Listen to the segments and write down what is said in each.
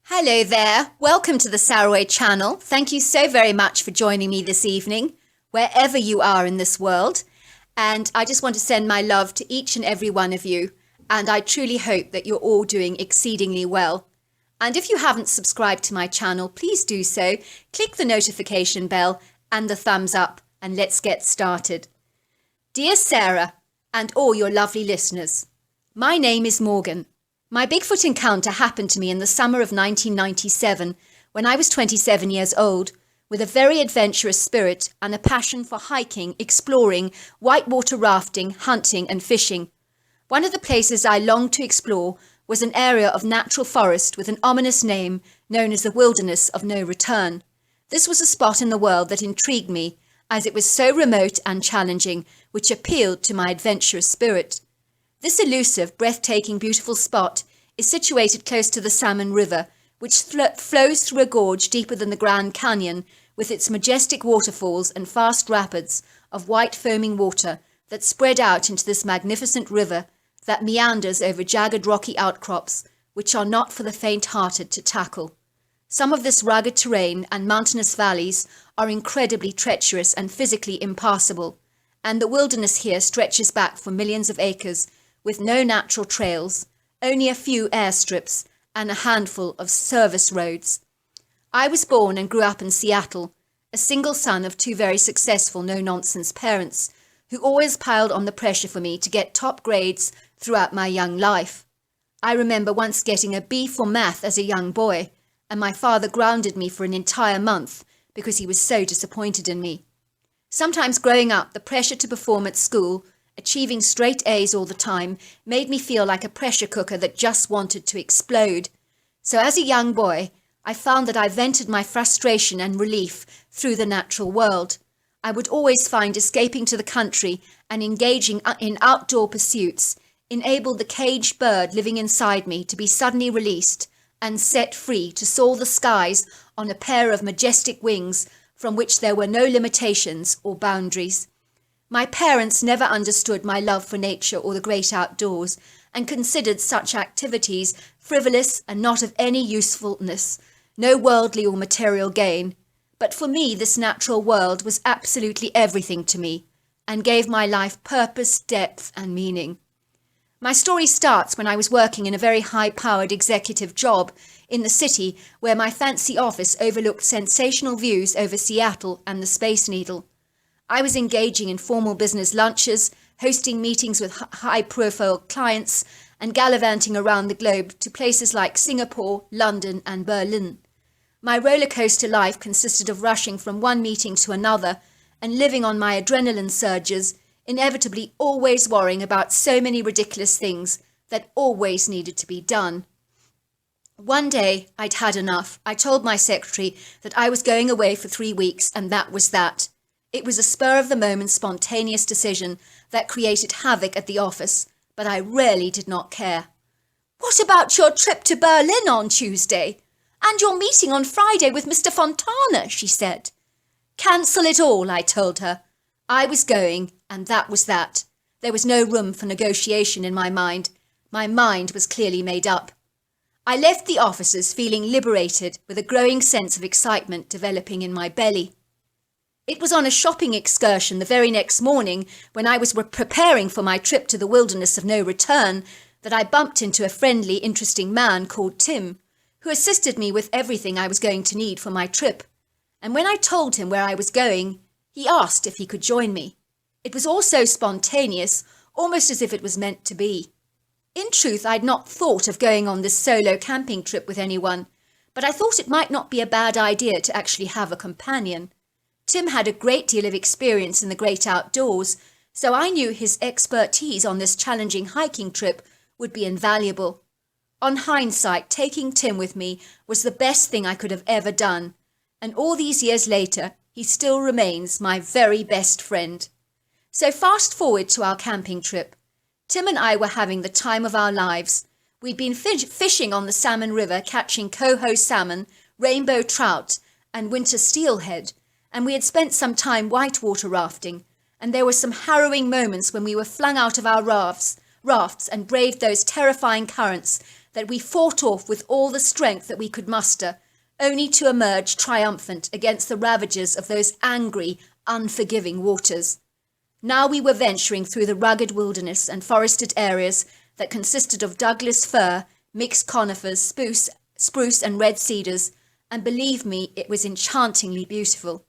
Hello there, welcome to the Saroy channel. Thank you so very much for joining me this evening, wherever you are in this world. And I just want to send my love to each and every one of you. And I truly hope that you're all doing exceedingly well. And if you haven't subscribed to my channel, please do so. Click the notification bell and the thumbs up, and let's get started. Dear Sarah, and all your lovely listeners, my name is Morgan. My Bigfoot encounter happened to me in the summer of 1997 when I was 27 years old, with a very adventurous spirit and a passion for hiking, exploring, whitewater rafting, hunting and fishing. One of the places I longed to explore was an area of natural forest with an ominous name known as the Wilderness of No Return. This was a spot in the world that intrigued me, as it was so remote and challenging, which appealed to my adventurous spirit. This elusive, breathtaking, beautiful spot is situated close to the Salmon River, which flows through a gorge deeper than the Grand Canyon, with its majestic waterfalls and fast rapids of white foaming water that spread out into this magnificent river that meanders over jagged rocky outcrops, which are not for the faint-hearted to tackle. Some of this rugged terrain and mountainous valleys are incredibly treacherous and physically impassable, and the wilderness here stretches back for millions of acres, with no natural trails, only a few airstrips, and a handful of service roads. I was born and grew up in Seattle, a single son of two very successful no-nonsense parents, who always piled on the pressure for me to get top grades throughout my young life. I remember once getting a B for math as a young boy, and my father grounded me for an entire month because he was so disappointed in me. Sometimes growing up, the pressure to perform at school, achieving straight A's all the time, made me feel like a pressure cooker that just wanted to explode. So as a young boy, I found that I vented my frustration and relief through the natural world. I would always find escaping to the country and engaging in outdoor pursuits enabled the caged bird living inside me to be suddenly released and set free to soar the skies on a pair of majestic wings from which there were no limitations or boundaries. My parents never understood my love for nature or the great outdoors, and considered such activities frivolous and not of any usefulness, no worldly or material gain. But for me, this natural world was absolutely everything to me, and gave my life purpose, depth, and meaning. My story starts when I was working in a very high-powered executive job in the city, where my fancy office overlooked sensational views over Seattle and the Space Needle. I was engaging in formal business lunches, hosting meetings with high-profile clients, and gallivanting around the globe to places like Singapore, London, and Berlin. My roller coaster life consisted of rushing from one meeting to another and living on my adrenaline surges, inevitably always worrying about so many ridiculous things that always needed to be done. One day, I'd had enough. I told my secretary that I was going away for 3 weeks, and that was that. It was a spur-of-the-moment spontaneous decision that created havoc at the office, but I really did not care. "What about your trip to Berlin on Tuesday? And your meeting on Friday with Mr. Fontana?" she said. "Cancel it all," I told her. I was going, and that was that. There was no room for negotiation in my mind. My mind was clearly made up. I left the offices feeling liberated, with a growing sense of excitement developing in my belly. It was on a shopping excursion the very next morning, when I was preparing for my trip to the Wilderness of No Return, that I bumped into a friendly, interesting man called Tim, who assisted me with everything I was going to need for my trip. And when I told him where I was going, he asked if he could join me. It was all so spontaneous, almost as if it was meant to be. In truth, I'd not thought of going on this solo camping trip with anyone, but I thought it might not be a bad idea to actually have a companion. Tim had a great deal of experience in the great outdoors, so I knew his expertise on this challenging hiking trip would be invaluable. On hindsight, taking Tim with me was the best thing I could have ever done, and all these years later, he still remains my very best friend. So fast forward to our camping trip. Tim and I were having the time of our lives. We'd been fishing on the Salmon River, catching coho salmon, rainbow trout, and winter steelhead, and we had spent some time whitewater rafting, and there were some harrowing moments when we were flung out of our rafts and braved those terrifying currents that we fought off with all the strength that we could muster, only to emerge triumphant against the ravages of those angry, unforgiving waters. Now we were venturing through the rugged wilderness and forested areas that consisted of Douglas fir, mixed conifers, spruce and red cedars, and believe me, it was enchantingly beautiful.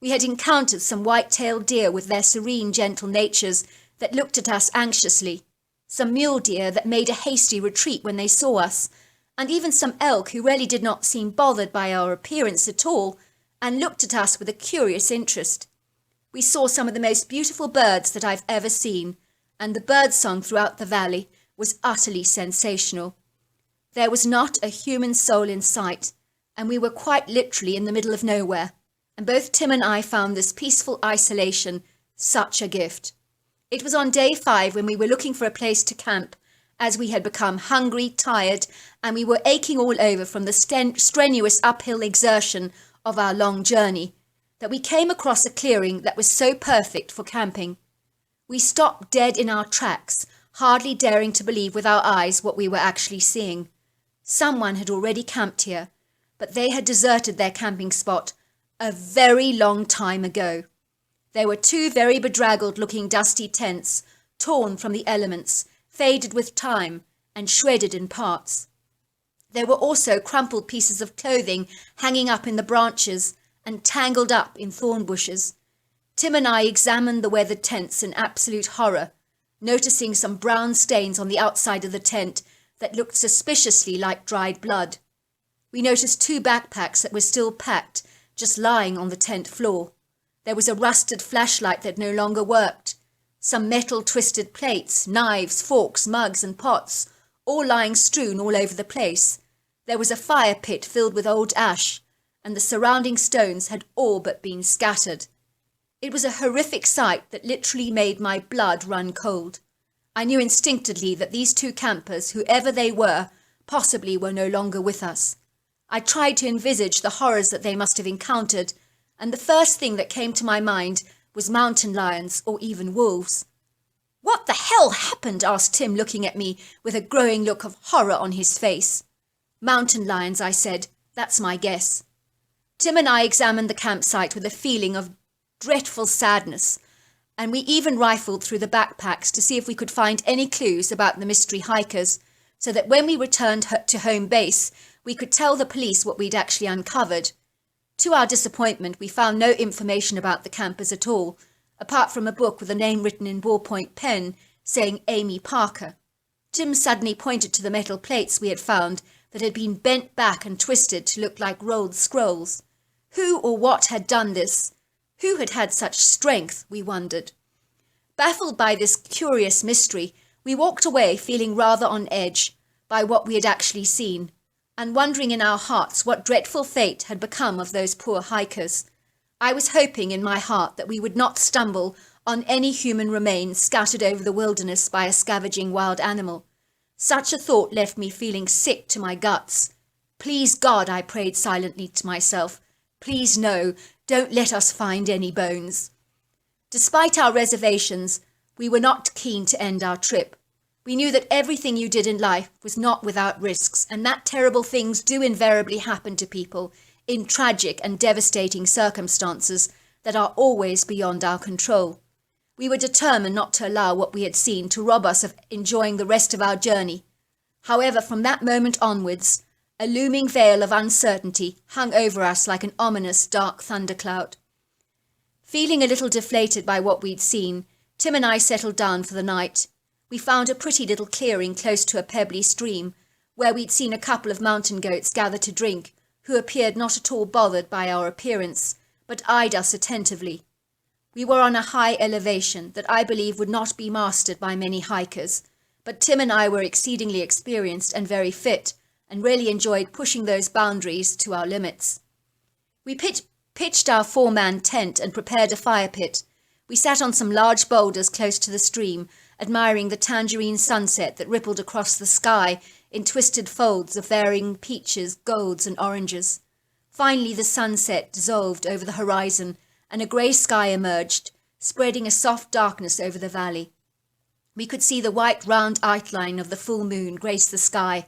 We had encountered some white-tailed deer with their serene, gentle natures that looked at us anxiously, some mule deer that made a hasty retreat when they saw us, and even some elk who really did not seem bothered by our appearance at all, and looked at us with a curious interest. We saw some of the most beautiful birds that I've ever seen, and the birdsong throughout the valley was utterly sensational. There was not a human soul in sight, and we were quite literally in the middle of nowhere, and both Tim and I found this peaceful isolation such a gift. It was on day 5 when we were looking for a place to camp, as we had become hungry, tired, and we were aching all over from the strenuous uphill exertion of our long journey, that we came across a clearing that was so perfect for camping. We stopped dead in our tracks, hardly daring to believe with our eyes what we were actually seeing. Someone had already camped here, but they had deserted their camping spot a very long time ago. There were 2 very bedraggled-looking dusty tents, torn from the elements, faded with time, and shredded in parts. There were also crumpled pieces of clothing hanging up in the branches and tangled up in thorn bushes. Tim and I examined the weathered tents in absolute horror, noticing some brown stains on the outside of the tent that looked suspiciously like dried blood. We noticed 2 backpacks that were still packed, just lying on the tent floor. There was a rusted flashlight that no longer worked, some metal twisted plates, knives, forks, mugs and pots, all lying strewn all over the place. There was a fire pit filled with old ash, and the surrounding stones had all but been scattered. It was a horrific sight that literally made my blood run cold. I knew instinctively that these 2 campers, whoever they were, possibly were no longer with us. I tried to envisage the horrors that they must have encountered, and the first thing that came to my mind was mountain lions or even wolves. "What the hell happened?" asked Tim, looking at me with a growing look of horror on his face. "Mountain lions," I said. "That's my guess." Tim and I examined the campsite with a feeling of dreadful sadness, and we even rifled through the backpacks to see if we could find any clues about the mystery hikers, so that when we returned to home base, we could tell the police what we'd actually uncovered. To our disappointment, we found no information about the campers at all, apart from a book with a name written in ballpoint pen saying Amy Parker. Tim suddenly pointed to the metal plates we had found that had been bent back and twisted to look like rolled scrolls. Who or what had done this? Who had had such strength, we wondered. Baffled by this curious mystery, we walked away feeling rather on edge by what we had actually seen, and wondering in our hearts what dreadful fate had become of those poor hikers. I was hoping in my heart that we would not stumble on any human remains scattered over the wilderness by a scavenging wild animal. Such a thought left me feeling sick to my guts. Please God, I prayed silently to myself, please no, don't let us find any bones. Despite our reservations, we were not keen to end our trip. We knew that everything you did in life was not without risks, and that terrible things do invariably happen to people in tragic and devastating circumstances that are always beyond our control. We were determined not to allow what we had seen to rob us of enjoying the rest of our journey. However, from that moment onwards, a looming veil of uncertainty hung over us like an ominous dark thundercloud. Feeling a little deflated by what we'd seen, Tim and I settled down for the night. We found a pretty little clearing close to a pebbly stream, where we'd seen a couple of mountain goats gather to drink, who appeared not at all bothered by our appearance, but eyed us attentively. We were on a high elevation that I believe would not be mastered by many hikers, but Tim and I were exceedingly experienced and very fit, and really enjoyed pushing those boundaries to our limits. We pitched our 4-man tent and prepared a fire pit. We sat on some large boulders close to the stream, admiring the tangerine sunset that rippled across the sky in twisted folds of varying peaches, golds and oranges. Finally the sunset dissolved over the horizon, and a grey sky emerged, spreading a soft darkness over the valley. We could see the white round outline of the full moon grace the sky,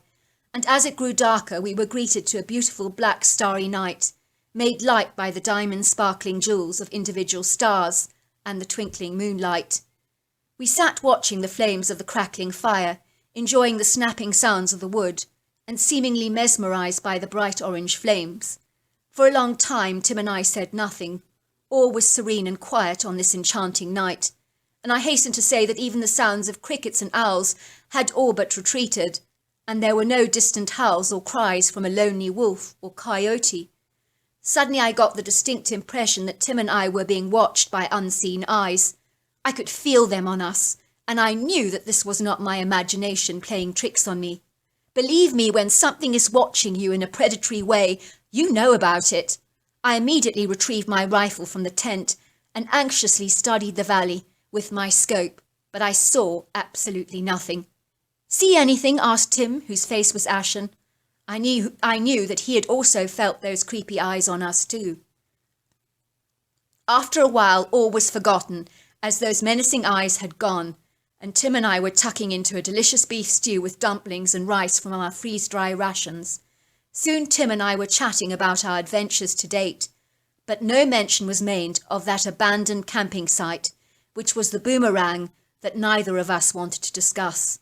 and as it grew darker we were greeted to a beautiful black starry night, made light by the diamond sparkling jewels of individual stars and the twinkling moonlight. We sat watching the flames of the crackling fire, enjoying the snapping sounds of the wood, and seemingly mesmerised by the bright orange flames. For a long time Tim and I said nothing. All was serene and quiet on this enchanting night, and I hasten to say that even the sounds of crickets and owls had all but retreated, and there were no distant howls or cries from a lonely wolf or coyote. Suddenly I got the distinct impression that Tim and I were being watched by unseen eyes. I could feel them on us, and I knew that this was not my imagination playing tricks on me. Believe me, when something is watching you in a predatory way, you know about it. I immediately retrieved my rifle from the tent and anxiously studied the valley with my scope, but I saw absolutely nothing. "See anything?" asked Tim, whose face was ashen. I knew that he had also felt those creepy eyes on us too. After a while, all was forgotten, as those menacing eyes had gone, and Tim and I were tucking into a delicious beef stew with dumplings and rice from our freeze-dry rations. Soon Tim and I were chatting about our adventures to date, but no mention was made of that abandoned camping site, which was the boomerang that neither of us wanted to discuss.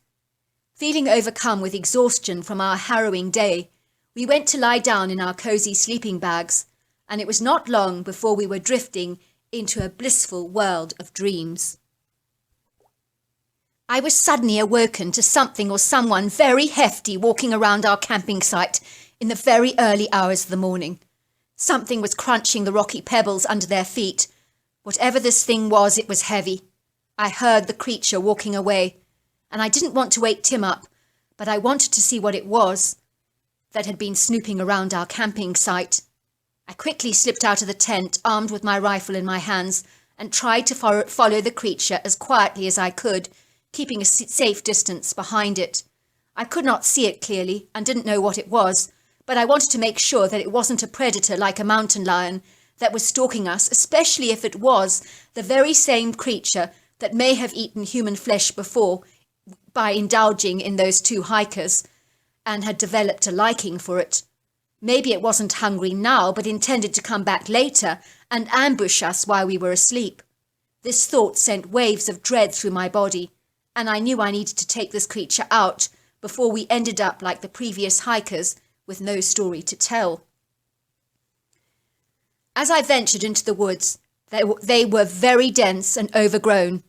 Feeling overcome with exhaustion from our harrowing day, we went to lie down in our cosy sleeping bags, and it was not long before we were drifting into a blissful world of dreams. I was suddenly awoken to something or someone very hefty walking around our camping site in the very early hours of the morning. Something was crunching the rocky pebbles under their feet. Whatever this thing was, it was heavy. I heard the creature walking away, and I didn't want to wake Tim up, but I wanted to see what it was that had been snooping around our camping site. I quickly slipped out of the tent, armed with my rifle in my hands, and tried to follow the creature as quietly as I could, keeping a safe distance behind it. I could not see it clearly and didn't know what it was, but I wanted to make sure that it wasn't a predator like a mountain lion that was stalking us, especially if it was the very same creature that may have eaten human flesh before by indulging in those two hikers and had developed a liking for it. Maybe it wasn't hungry now, but intended to come back later and ambush us while we were asleep. This thought sent waves of dread through my body, and I knew I needed to take this creature out before we ended up like the previous hikers with no story to tell. As I ventured into the woods, they were very dense and overgrown,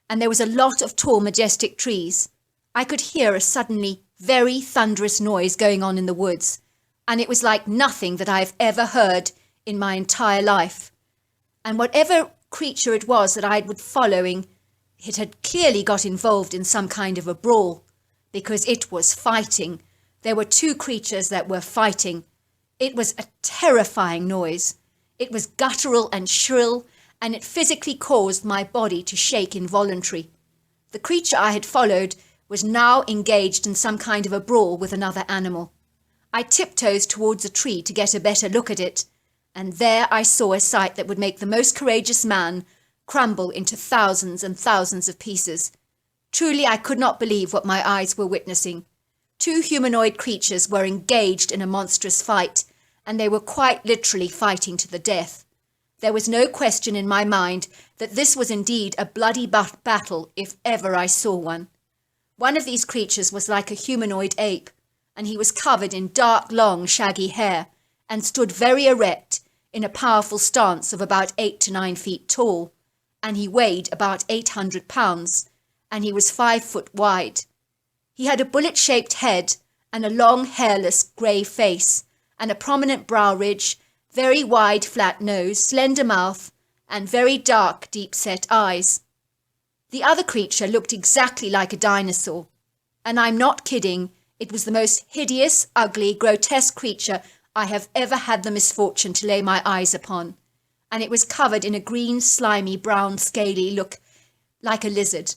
and there was a lot of tall, majestic trees. I could hear a suddenly very thunderous noise going on in the woods, and it was like nothing that I have ever heard in my entire life. And whatever creature it was that I was following, it had clearly got involved in some kind of a brawl, because it was fighting. There were two creatures that were fighting. It was a terrifying noise. It was guttural and shrill, and it physically caused my body to shake involuntarily. The creature I had followed was now engaged in some kind of a brawl with another animal. I tiptoed towards a tree to get a better look at it, and there I saw a sight that would make the most courageous man crumble into thousands and thousands of pieces. Truly, I could not believe what my eyes were witnessing. Two humanoid creatures were engaged in a monstrous fight, and they were quite literally fighting to the death. There was no question in my mind that this was indeed a bloody battle if ever I saw one. One of these creatures was like a humanoid ape, and he was covered in dark, long, shaggy hair, and stood very erect in a powerful stance of about 8 to 9 feet tall, and he weighed about 800 pounds, and he was 5 foot wide. He had a bullet-shaped head and a long, hairless, grey face, and a prominent brow ridge, very wide, flat nose, slender mouth, and very dark, deep-set eyes. The other creature looked exactly like a dinosaur, and I'm not kidding, it was the most hideous, ugly, grotesque creature I have ever had the misfortune to lay my eyes upon, and it was covered in a green, slimy, brown, scaly look like a lizard.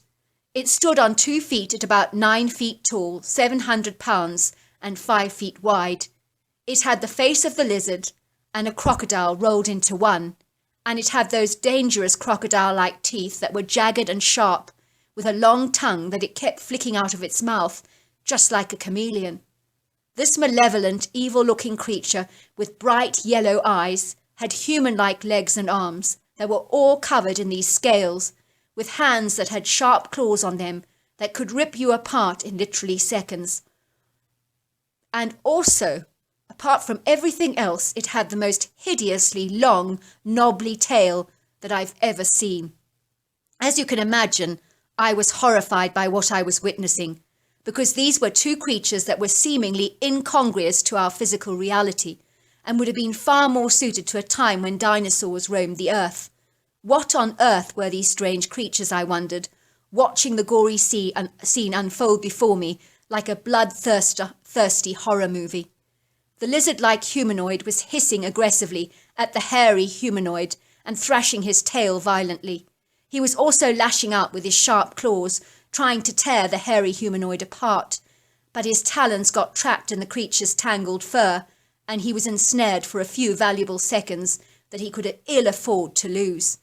It stood on 2 feet at about 9 feet tall, 700 pounds, and 5 feet wide. It had the face of the lizard and a crocodile rolled into one, and it had those dangerous crocodile-like teeth that were jagged and sharp, with a long tongue that it kept flicking out of its mouth, just like a chameleon. This malevolent, evil-looking creature with bright yellow eyes had human-like legs and arms that were all covered in these scales, with hands that had sharp claws on them that could rip you apart in literally seconds. And also, apart from everything else, it had the most hideously long, knobbly tail that I've ever seen. As you can imagine, I was horrified by what I was witnessing, because these were two creatures that were seemingly incongruous to our physical reality, and would have been far more suited to a time when dinosaurs roamed the earth. What on earth were these strange creatures, I wondered, watching the gory scene unfold before me like a bloodthirsty horror movie. The lizard-like humanoid was hissing aggressively at the hairy humanoid and thrashing his tail violently. He was also lashing out with his sharp claws, trying to tear the hairy humanoid apart, but his talons got trapped in the creature's tangled fur, and he was ensnared for a few valuable seconds that he could ill afford to lose.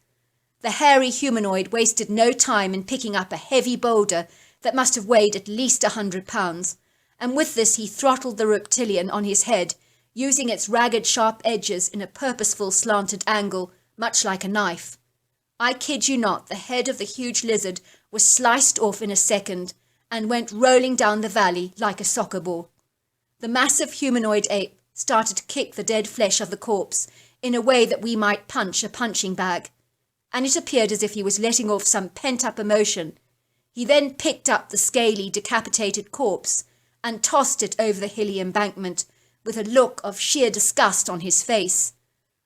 The hairy humanoid wasted no time in picking up a heavy boulder that must have weighed at least 100 pounds, and with this he throttled the reptilian on his head, using its ragged sharp edges in a purposeful slanted angle, much like a knife. I kid you not, the head of the huge lizard was sliced off in a second and went rolling down the valley like a soccer ball. The massive humanoid ape started to kick the dead flesh of the corpse in a way that we might punch a punching bag, and it appeared as if he was letting off some pent-up emotion. He then picked up the scaly, decapitated corpse and tossed it over the hilly embankment with a look of sheer disgust on his face.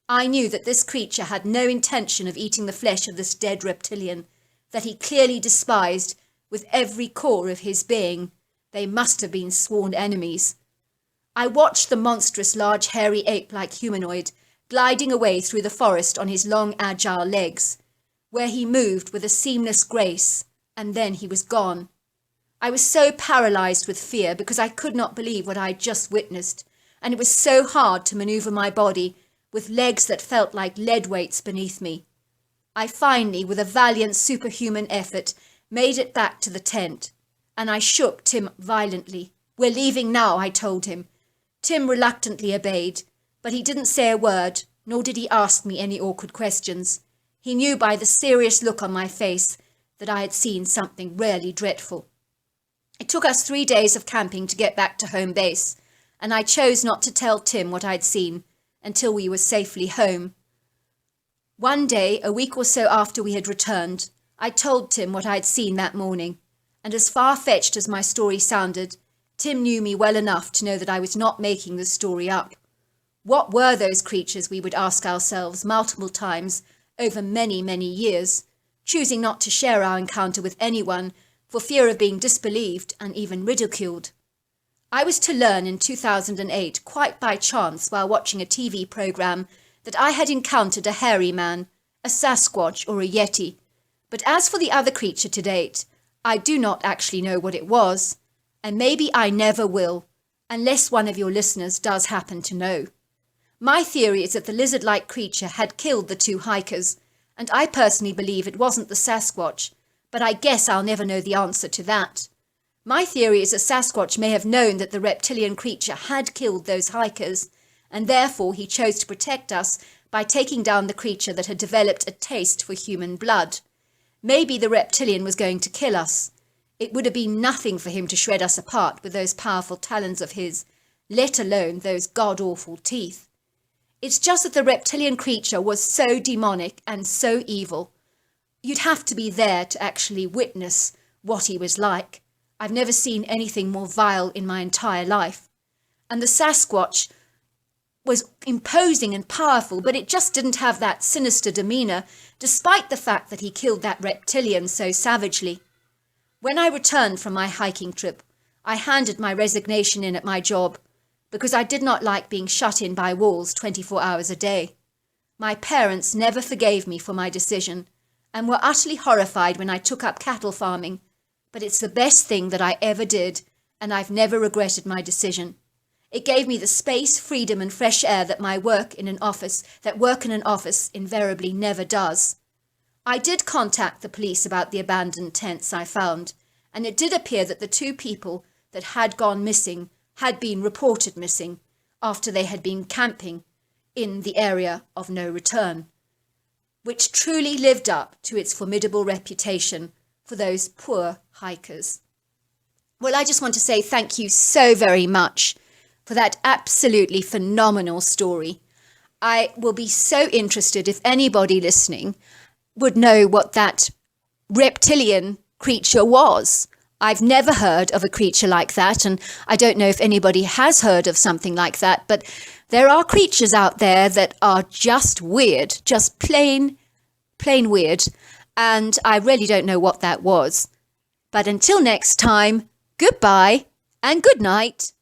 I knew that this creature had no intention of eating the flesh of this dead reptilian, that he clearly despised with every core of his being. They must have been sworn enemies. I watched the monstrous, large, hairy ape-like humanoid gliding away through the forest on his long, agile legs, where he moved with a seamless grace, and then he was gone. I was so paralyzed with fear because I could not believe what I had just witnessed, and it was so hard to maneuver my body with legs that felt like lead weights beneath me. I finally, with a valiant superhuman effort, made it back to the tent, and I shook Tim violently. "We're leaving now," I told him. Tim reluctantly obeyed, but he didn't say a word, nor did he ask me any awkward questions. He knew by the serious look on my face that I had seen something really dreadful. It took us 3 days of camping to get back to home base, and I chose not to tell Tim what I'd seen until we were safely home. One day, a week or so after we had returned, I told Tim what I had seen that morning, and as far-fetched as my story sounded, Tim knew me well enough to know that I was not making the story up. What were those creatures, we would ask ourselves multiple times over many, many years, choosing not to share our encounter with anyone for fear of being disbelieved and even ridiculed. I was to learn in 2008, quite by chance while watching a TV program, that I had encountered a hairy man, a Sasquatch or a Yeti. But as for the other creature to date, I do not actually know what it was, and maybe I never will, unless one of your listeners does happen to know. My theory is that the lizard-like creature had killed the two hikers, and I personally believe it wasn't the Sasquatch, but I guess I'll never know the answer to that. My theory is that Sasquatch may have known that the reptilian creature had killed those hikers, and therefore he chose to protect us by taking down the creature that had developed a taste for human blood. Maybe the reptilian was going to kill us. It would have been nothing for him to shred us apart with those powerful talons of his, let alone those god-awful teeth. It's just that the reptilian creature was so demonic and so evil. You'd have to be there to actually witness what he was like. I've never seen anything more vile in my entire life. And the Sasquatch was imposing and powerful, but it just didn't have that sinister demeanour, despite the fact that he killed that reptilian so savagely. When I returned from my hiking trip, I handed my resignation in at my job, because I did not like being shut in by walls 24 hours a day. My parents never forgave me for my decision, and were utterly horrified when I took up cattle farming, but it's the best thing that I ever did, and I've never regretted my decision. It gave me the space, freedom and fresh air that work in an office invariably never does. I did contact the police about the abandoned tents I found, and it did appear that the two people that had gone missing had been reported missing after they had been camping in the area of no return, which truly lived up to its formidable reputation for those poor hikers. Well, I just want to say thank you so very much for that absolutely phenomenal story. I will be so interested if anybody listening would know what that reptilian creature was. I've never heard of a creature like that, and I don't know if anybody has heard of something like that, but there are creatures out there that are just weird, just plain weird, and I really don't know what that was. But until next time, goodbye and good night.